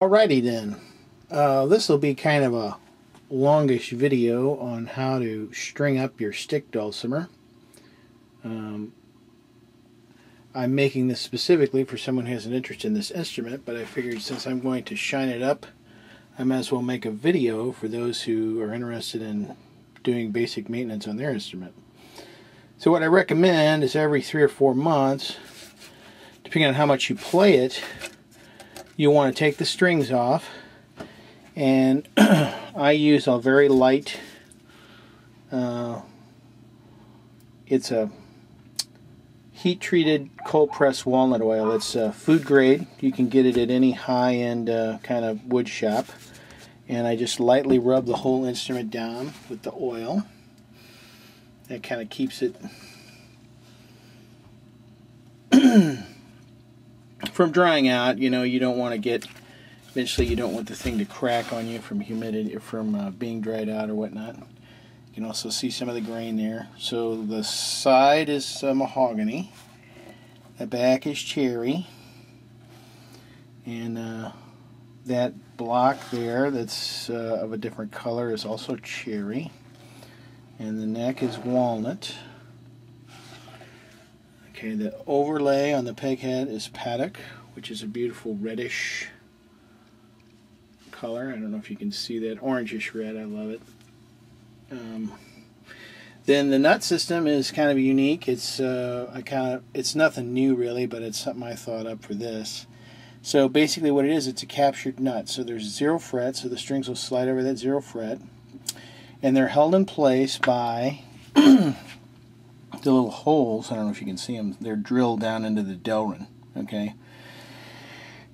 Alrighty then, this will be kind of a longish video on how to string up your stick dulcimer. I'm making this specifically for someone who has an interest in this instrument, but I figured since I'm going to shine it up, I might as well make a video for those who are interested in doing basic maintenance on their instrument. So what I recommend is every 3 or 4 months, depending on how much you play it, you'll want to take the strings off, and I use a very light, it's a heat-treated cold-pressed walnut oil. It's food grade. You can get it at any high-end kind of wood shop. And I just lightly rub the whole instrument down with the oil. That kind of keeps it from drying out. You know, you don't want to get, eventually you don't want the thing to crack on you from humidity, from being dried out or whatnot. You can also see some of the grain there. So the side is mahogany, the back is cherry, and that block there that's of a different color is also cherry, and the neck is walnut. Okay, the overlay on the peg head is paddock, which is a beautiful reddish color. I don't know if you can see that, orangish red. I love it. Then the nut system is kind of unique. It's it's nothing new really, but it's something I thought up for this. So basically what it is, it's a captured nut. So there's 0 fret, so the strings will slide over that 0 fret, and they're held in place by the little holes. I don't know if you can see them. They're drilled down into the delrin. Okay,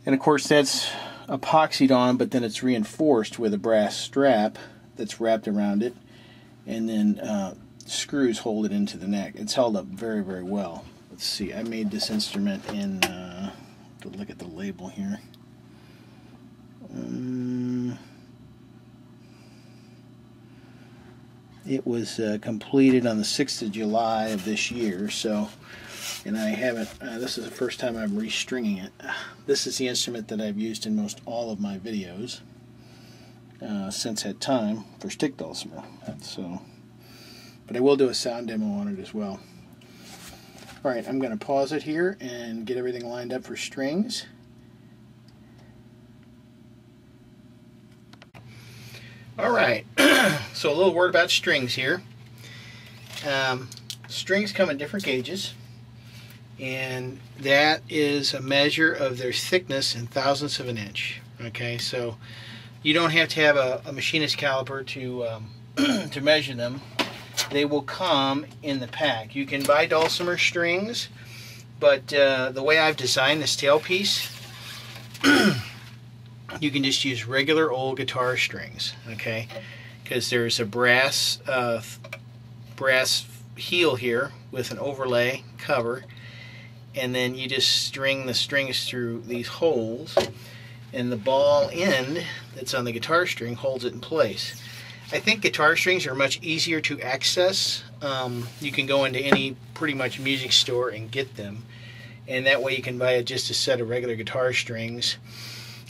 and of course that's epoxied on, but then it's reinforced with a brass strap that's wrapped around it, and then screws hold it into the neck. It's held up very, very well. Let's see, I made this instrument in, look at the label here. It was completed on the 6th of July of this year, so, and I haven't, this is the first time I'm restringing it. This is the instrument that I've used in most all of my videos since that time for stick dulcimer. So, but I will do a sound demo on it as well. Alright, I'm going to pause it here and get everything lined up for strings. Alright, so a little word about strings here. Strings come in different gauges, and that is a measure of their thickness in thousandths of an inch. Okay, so you don't have to have a machinist caliper to to measure them. They will come in the pack. You can buy dulcimer strings, but the way I've designed this tailpiece, you can just use regular old guitar strings, okay? Because there's a brass heel here with an overlay cover, and then you just string the strings through these holes, and the ball end that's on the guitar string holds it in place. I think guitar strings are much easier to access. You can go into any pretty much music store and get them, and that way you can buy just a set of regular guitar strings.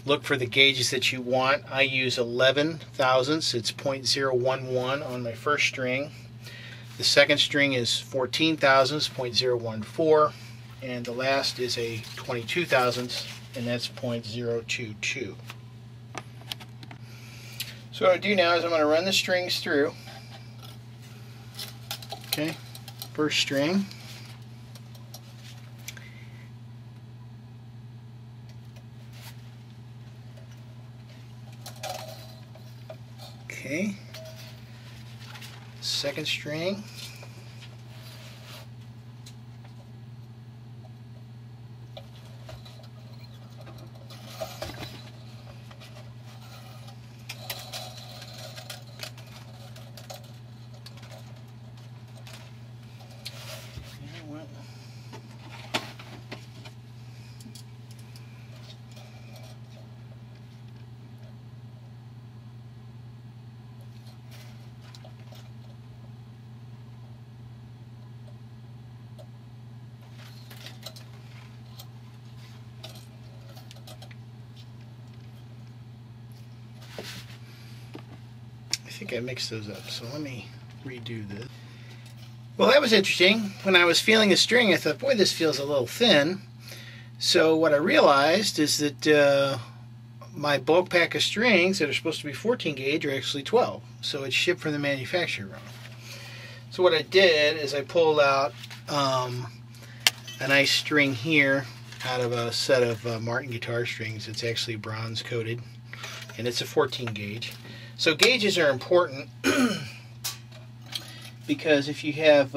Look for the gauges that you want. I use 11 thousandths. It's 0.011 on my first string. The second string is 14 thousandths, 0.014, and the last is a 22 thousandths, and that's 0.022. So what I do now is I'm going to run the strings through. Okay, first string. Okay, second string. I think I mixed those up, so let me redo this. Well, that was interesting. When I was feeling the string, I thought, boy, this feels a little thin. So what I realized is that my bulk pack of strings that are supposed to be 14 gauge are actually 12. So it's shipped from the manufacturer wrong. So what I did is I pulled out a nice string here out of a set of Martin guitar strings. It's actually bronze coated, and it's a 14 gauge. So gauges are important because if you have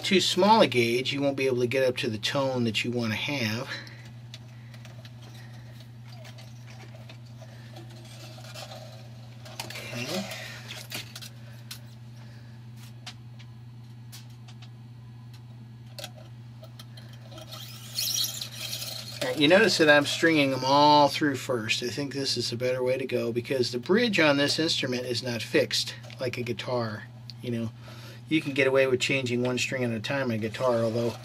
too small a gauge, you won't be able to get up to the tone that you want to have. Okay. Alright, you notice that I'm stringing them all through first. I think this is a better way to go because the bridge on this instrument is not fixed like a guitar. You know, you can get away with changing one string at a time on a guitar, although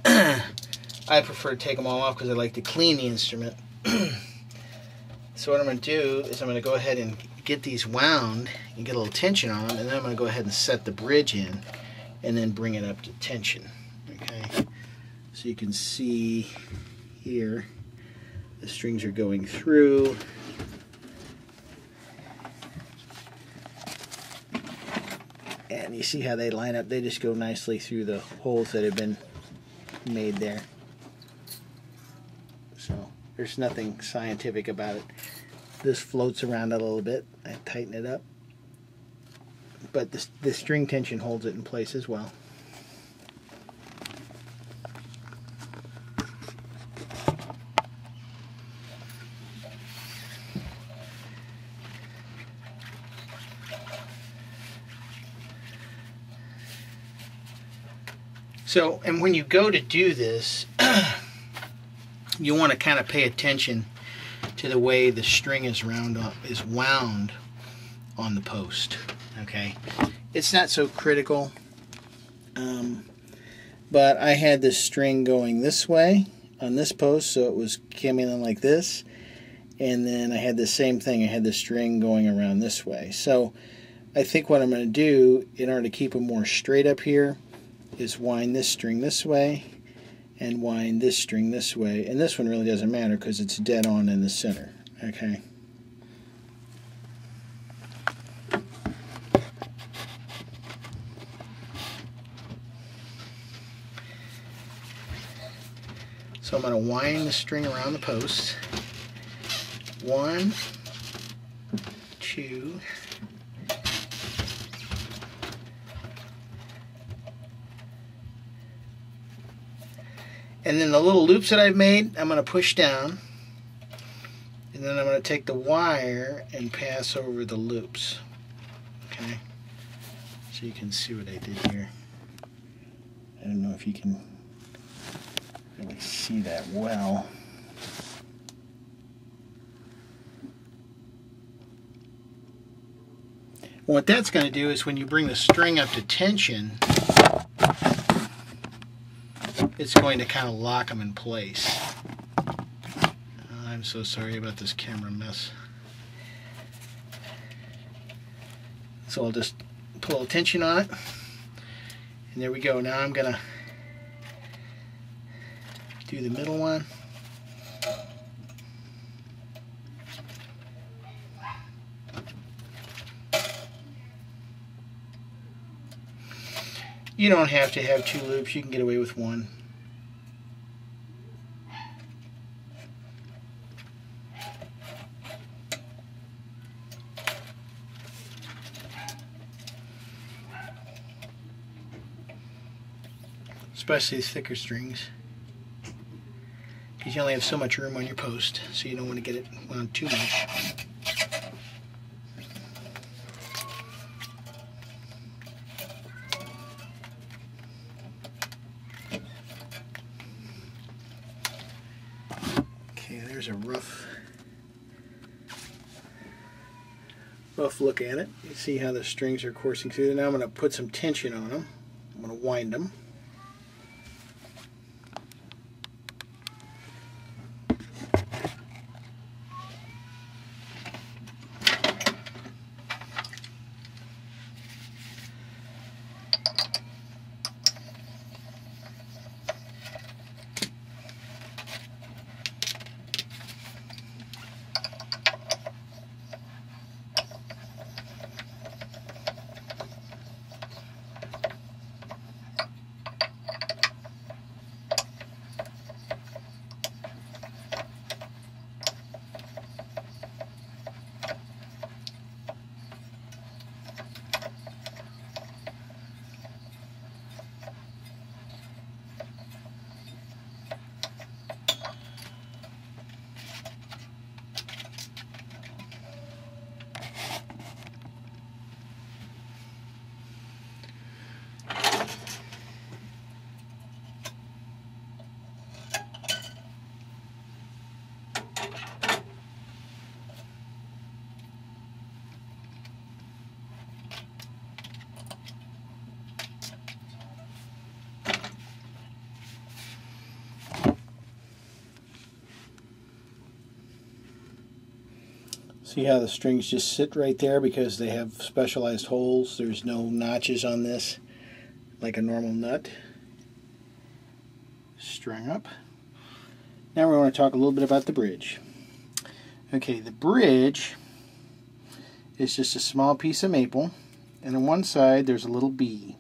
I prefer to take them all off because I like to clean the instrument. So what I'm going to do is I'm going to go ahead and get these wound and get a little tension on them, and then I'm going to go ahead and set the bridge in and then bring it up to tension. Okay, so you can see here the strings are going through. And you see how they line up? They just go nicely through the holes that have been made there. So there's nothing scientific about it. This floats around a little bit. I tighten it up. But the string tension holds it in place as well. So, and when you go to do this, you want to kind of pay attention to the way the string is wound on the post. Okay, it's not so critical, but I had this string going this way on this post, so it was coming in like this, and then I had the same thing. I had the string going around this way. So I think what I'm going to do in order to keep them more straight up here is wind this string this way and wind this string this way, and this one really doesn't matter because it's dead on in the center. Okay, so I'm going to wind the string around the post. 1, 2, and then the little loops that I've made, I'm going to push down, and then I'm going to take the wire and pass over the loops. Okay, so you can see what I did here. I don't know if you can really see that well. What that's going to do is when you bring the string up to tension, it's going to kind of lock them in place. I'm so sorry about this camera mess. So I'll just put a little tension on it, and there we go. Now I'm going to do the middle one. You don't have to have 2 loops, you can get away with 1. Especially these thicker strings, because you only have so much room on your post, so you don't want to get it wound too much. Okay, there's a rough look at it. You see how the strings are coursing through. Now I'm going to put some tension on them. I'm going to wind them. See how the strings just sit right there because they have specialized holes. There's no notches on this like a normal nut. String up. Now we want to talk a little bit about the bridge. Okay, the bridge is just a small piece of maple, and on one side there's a little B.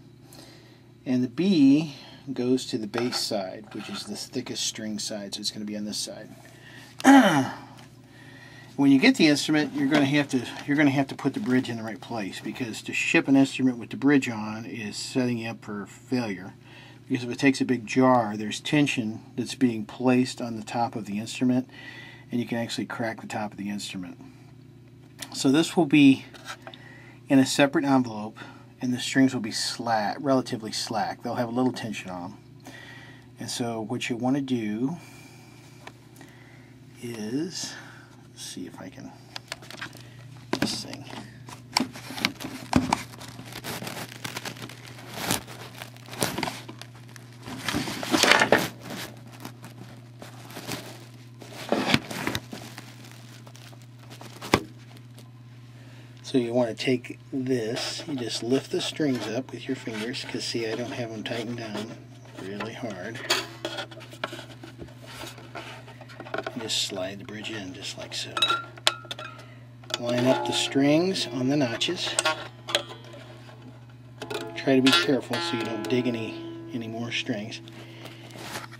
And the B goes to the bass side, which is the thickest string side, so it's going to be on this side. When you get the instrument, you're going to have to put the bridge in the right place, because to ship an instrument with the bridge on is setting you up for failure. Because if it takes a big jar, there's tension that's being placed on the top of the instrument, and you can actually crack the top of the instrument. So this will be in a separate envelope, and the strings will be relatively slack. They'll have a little tension on them. And so what you want to do is, let's see if I can get this thing. So you want to take this, you just lift the strings up with your fingers, because see, I don't have them tightened down really hard. And just slide the bridge in just like so. Line up the strings on the notches. Try to be careful so you don't dig any more strings.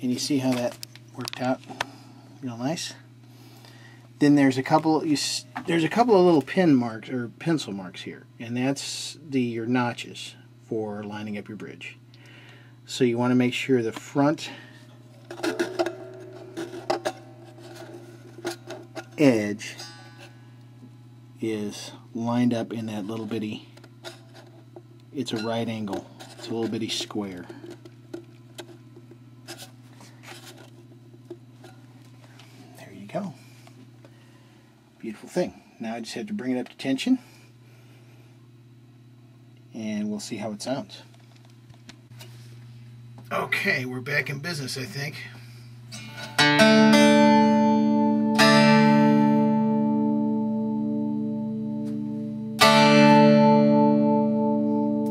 And you see how that worked out real nice? Then there's a couple of little pin marks or pencil marks here, and that's your notches for lining up your bridge. So you want to make sure the front edge is lined up in that little bitty, it's a right angle, it's a little bitty square. There you go. Beautiful thing. Now I just have to bring it up to tension, and we'll see how it sounds. Okay, we're back in business, I think.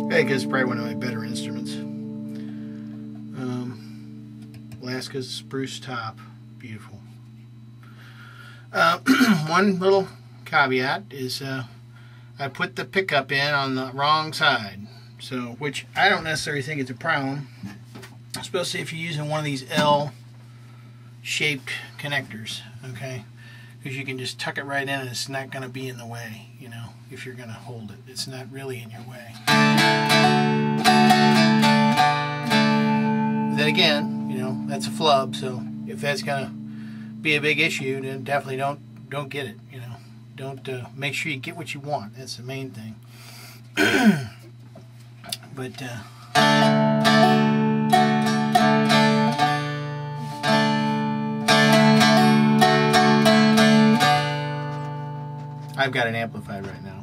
I think it's probably one of my better instruments. Alaska's spruce top, beautiful. One little caveat is I put the pickup in on the wrong side, so which I don't necessarily think it's a problem, especially if you're using one of these L-shaped connectors, okay? Because you can just tuck it right in and it's not going to be in the way, you know, if you're going to hold it. It's not really in your way. Then again, you know, that's a flub, so if that's going to be a big issue, then definitely don't get it, you know. Don't make sure you get what you want. That's the main thing. But I've got it amplified right now.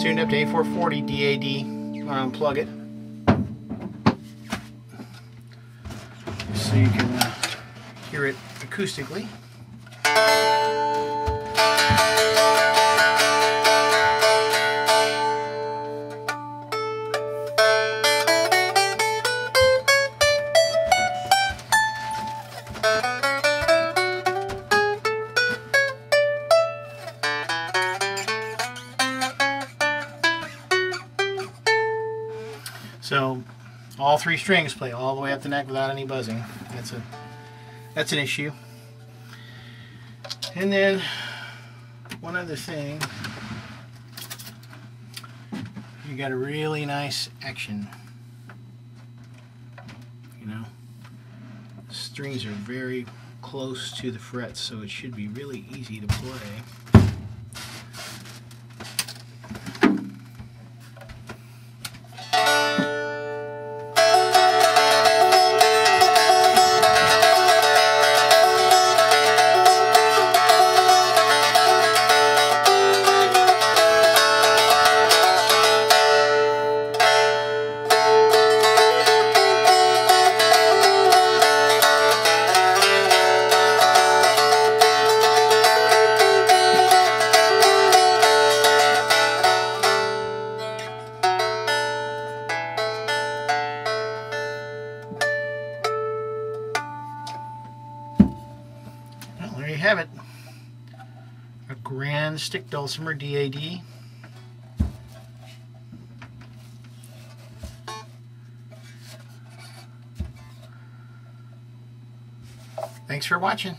Tuned up to A440 DAD. I'll unplug it so you can hear it acoustically. So all 3 strings play all the way up the neck without any buzzing. That's an issue. And then one other thing, you got a really nice action. You know, the strings are very close to the frets, so it should be really easy to play. Well, there you have it. A grand stick dulcimer DAD. Thanks for watching.